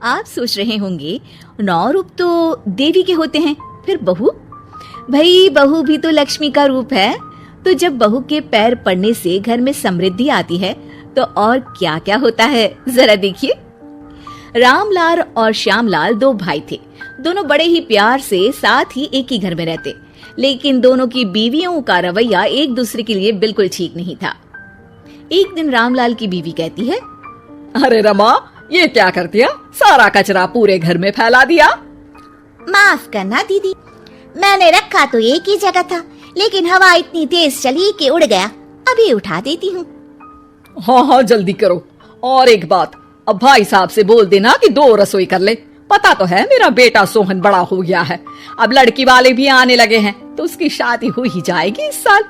आप सोच रहे होंगे 9 रूप तो देवी के होते हैं, फिर बहू? भाई बहू भी तो लक्ष्मी का रूप है। तो जब बहू के पैर पड़ने से घर में समृद्धि आती है तो और क्या क्या होता है, जरा देखिए। रामलाल और श्यामलाल 2 भाई थे। दोनों बड़े ही प्यार से साथ ही एक ही घर में रहते, लेकिन दोनों की बीवियों का रवैया एक दूसरे के लिए बिल्कुल ठीक नहीं था। एक दिन रामलाल की बीवी कहती है, अरे रमा, ये क्या कर दिया? सारा कचरा पूरे घर में फैला दिया। माफ करना दीदी, मैंने रखा तो एक ही जगह था, लेकिन हवा इतनी तेज चली कि उड़ गया। अभी उठा देती हूँ। हाँ हाँ जल्दी करो। और एक बात, अब भाई साहब से बोल देना कि 2 रसोई कर ले। पता तो है मेरा बेटा सोहन बड़ा हो गया है, अब लड़की वाले भी आने लगे हैं, तो उसकी शादी हो ही जाएगी इस साल।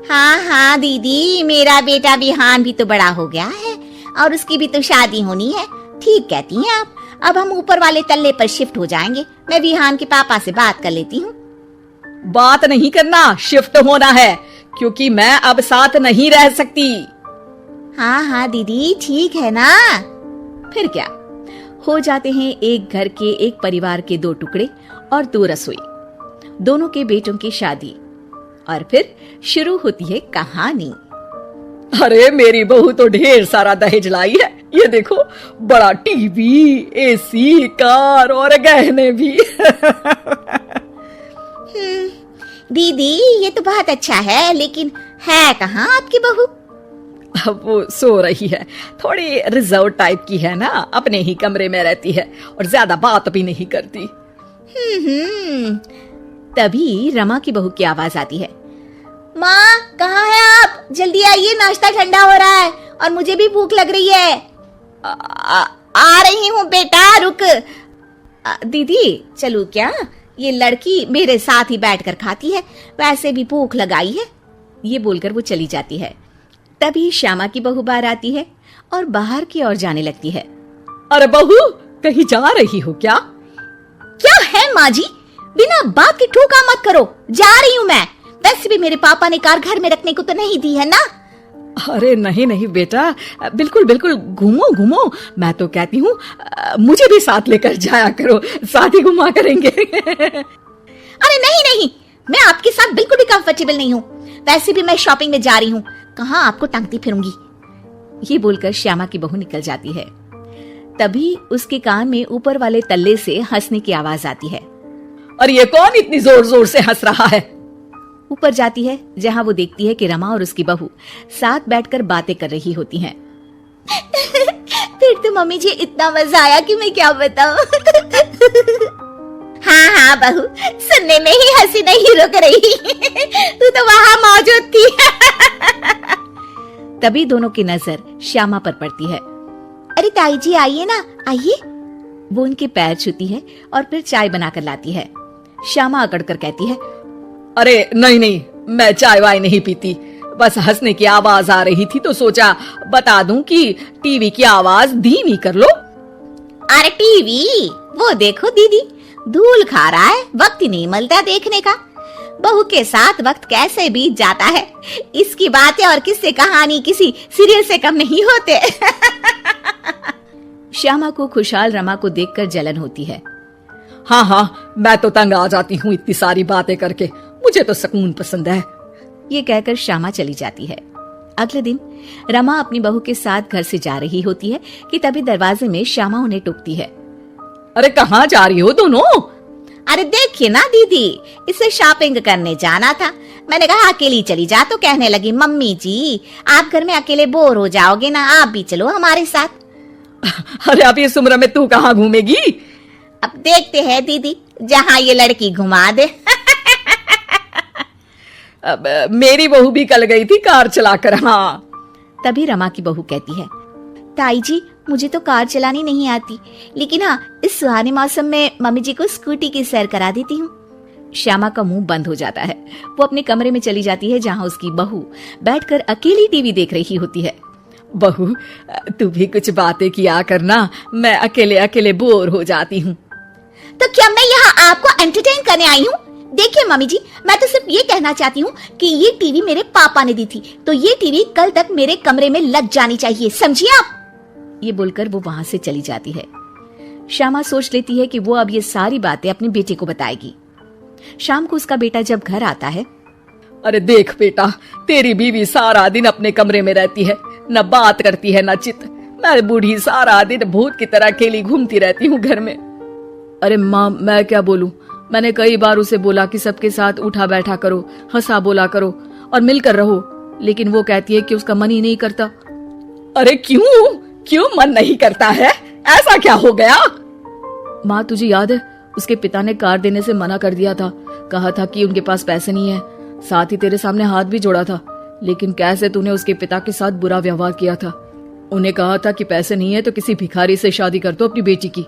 हाँ हाँ दीदी, मेरा बेटा विहान भी तो बड़ा हो गया है और उसकी भी तो शादी होनी है। ठीक कहती हैं आप। अब हम ऊपर वाले तल्ले पर शिफ्ट हो जाएंगे। मैं विहान के पापा से बात कर लेती हूँ। बात नहीं करना, शिफ्ट होना है, क्योंकि मैं अब साथ नहीं रह सकती। हाँ हाँ दीदी, ठीक है ना। फिर क्या हो जाते हैं एक घर के, एक परिवार के 2 टुकड़े और 2 रसोई, दोनों के बेटों की शादी। और फिर शुरू होती है कहानी। अरे मेरी बहू तो ढेर सारा दहेज लाई है। ये देखो, बड़ा टीवी, एसी, कार और गहने भी। दीदी ये तो बहुत अच्छा है, लेकिन है कहाँ आपकी बहू? अब वो सो रही है, थोड़ी रिजर्व टाइप की है ना, अपने ही कमरे में रहती है और ज्यादा बात भी नहीं करती। तभी रमा की बहू की आवाज आती है, माँ कहाँ है आप? जल्दी आइए, नाश्ता ठंडा हो रहा है और मुझे भी भूख लग रही है। आ रही हूँ बेटा, रुक। दीदी चलूं क्या? ये लड़की मेरे साथ ही बैठकर खाती है, वैसे भी भूख लगाई है। ये बोलकर वो चली जाती है। तभी श्यामा की बहू बाहर आती है और बाहर की ओर जाने लगती है। अरे बहू, कहीं जा रही हो क्या? क्या है माँ जी, बिना बात के ठोका मत करो। जा रही हूँ मैं। वैसे भी मेरे पापा ने कार घर में रखने को तो नहीं दी है ना। अरे नहीं नहीं बेटा, बिल्कुल बिल्कुल, घूमो घूमो। मैं तो कहती हूँ मुझे भी साथ लेकर जाया करो, साथ ही घुमा करेंगे। अरे नहीं नहीं, मैं आपके साथ बिल्कुल भी कंफर्टेबल नहीं हूँ। वैसे भी मैं शॉपिंग में जा रही हूँ, कहाँ आपको टांगती फिरूंगी। ये बोलकर श्यामा की बहू निकल जाती है। तभी उसके कान में ऊपर वाले तल्ले से हंसने की आवाज आती है। और ये कौन इतनी जोर जोर से हंस रहा है? ऊपर जाती है, जहाँ वो देखती है कि रमा और उसकी बहू साथ बैठकर बातें कर रही होती हैं। फिर तो मम्मी जी इतना मजा आया कि मैं क्या बताऊं। हाँ हाँ बहू, सुनने में ही हंसी नहीं रुक रही। तू तो वहाँ मौजूद थी। तभी दोनों की नजर श्यामा पर पड़ती है। अरे ताई जी आइए ना, आइए। वो उनके पैर छूती है और फिर चाय बनाकर लाती है। श्यामा अकड़कर कहती है, अरे नहीं नहीं, मैं चाय वाय नहीं पीती, बस हंसने की आवाज आ रही थी तो सोचा बता दूं कि टीवी की आवाज धीमी कर लो। अरे टीवी वो देखो दीदी, धूल खा रहा है, वक्त ही नहीं मिलता देखने का। बहू के साथ वक्त कैसे बीत जाता है, इसकी बातें और किस्से कहानी किसी सीरियल से कम नहीं होते। श्यामा को खुशहाल रमा को देखकर जलन होती है। हाँ हाँ, मैं तो तंग आ जाती हूँ इतनी सारी बातें करके, मुझे तो सुकून पसंद है। ये कहकर श्यामा चली जाती है। अगले दिन रमा अपनी बहू के साथ घर से जा रही होती है कि तभी दरवाजे में श्यामा उन्हें टोकती है। अरे कहाँ जा रही हो दोनों? अरे देखिए ना दीदी, इसे शॉपिंग करने जाना था। मैंने कहा अकेली चली जा, तो कहने लगी मम्मी जी आप घर में अकेले बोर हो जाओगे ना, आप भी चलो हमारे साथ। अरे अब इस उम्र में तू कहाँ घूमेगी? अब देखते हैं दीदी, जहाँ ये लड़की घुमा दे। मेरी बहू भी कल गई थी कार चलाकर। हाँ। तभी रमा की बहू कहती है, ताई जी मुझे तो कार चलानी नहीं आती, लेकिन हाँ इस सुहाने मौसम में मम्मी जी को स्कूटी की सैर करा देती हूँ। श्यामा का मुंह बंद हो जाता है। वो अपने कमरे में चली जाती है, जहाँ उसकी बहू बैठकर अकेली टीवी देख रही होती है। बहू तू भी कुछ बातें किया करना, मैं अकेले अकेले बोर हो जाती हूँ। तो क्या मैं यहाँ आपको एंटरटेन करने आई हूँ? देखिए मम्मी जी, मैं तो सिर्फ ये कहना चाहती हूँ कि ये टीवी मेरे पापा ने दी थी, तो ये टीवी कल तक मेरे कमरे में लग जानी चाहिए, समझिए आप। ये बोलकर वो वहां से चली जाती है। श्यामा सोच लेती है कि वो अब ये सारी बातें अपने बेटे को बताएगी। शाम को उसका बेटा जब घर आता है, अरे देख बेटा, तेरी बीवी सारा दिन अपने कमरे में रहती है, न बात करती है न चित। मैं बूढ़ी सारा दिन भूत की तरह अकेली घूमती रहती हूँ घर में। अरे माँ, मैं क्या बोलूं? मैंने कई बार उसे बोला कि सबके साथ उठा बैठा करो, हंसा बोला करो और मिलकर रहो, लेकिन वो कहती है कि उसका मन ही नहीं करता। अरे क्यों मन नहीं करता है? ऐसा क्या हो गया? माँ, तुझे याद है उसके पिता ने कार देने से मना कर दिया था। कहा था कि उनके पास पैसे नहीं है, साथ ही तेरे सामने हाथ भी जोड़ा था, लेकिन कैसे तूने उसके पिता के साथ बुरा व्यवहार किया था। उन्हें कहा था कि पैसे नहीं है तो किसी भिखारी से शादी कर दो अपनी बेटी की।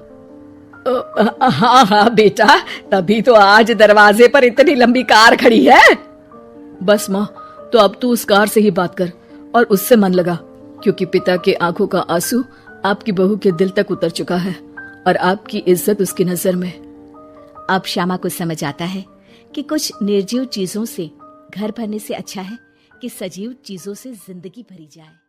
हाँ बेटा, तभी तो आज दरवाजे पर इतनी लंबी कार खड़ी है। बस माँ, तो अब तू उस कार से ही बात कर और उससे मन लगा, क्योंकि पिता के आंखों का आंसू आपकी बहू के दिल तक उतर चुका है और आपकी इज्जत उसकी नजर में। अब श्यामा को समझ आता है कि कुछ निर्जीव चीजों से घर भरने से अच्छा है कि सजीव चीजों से जिंदगी भरी जाए।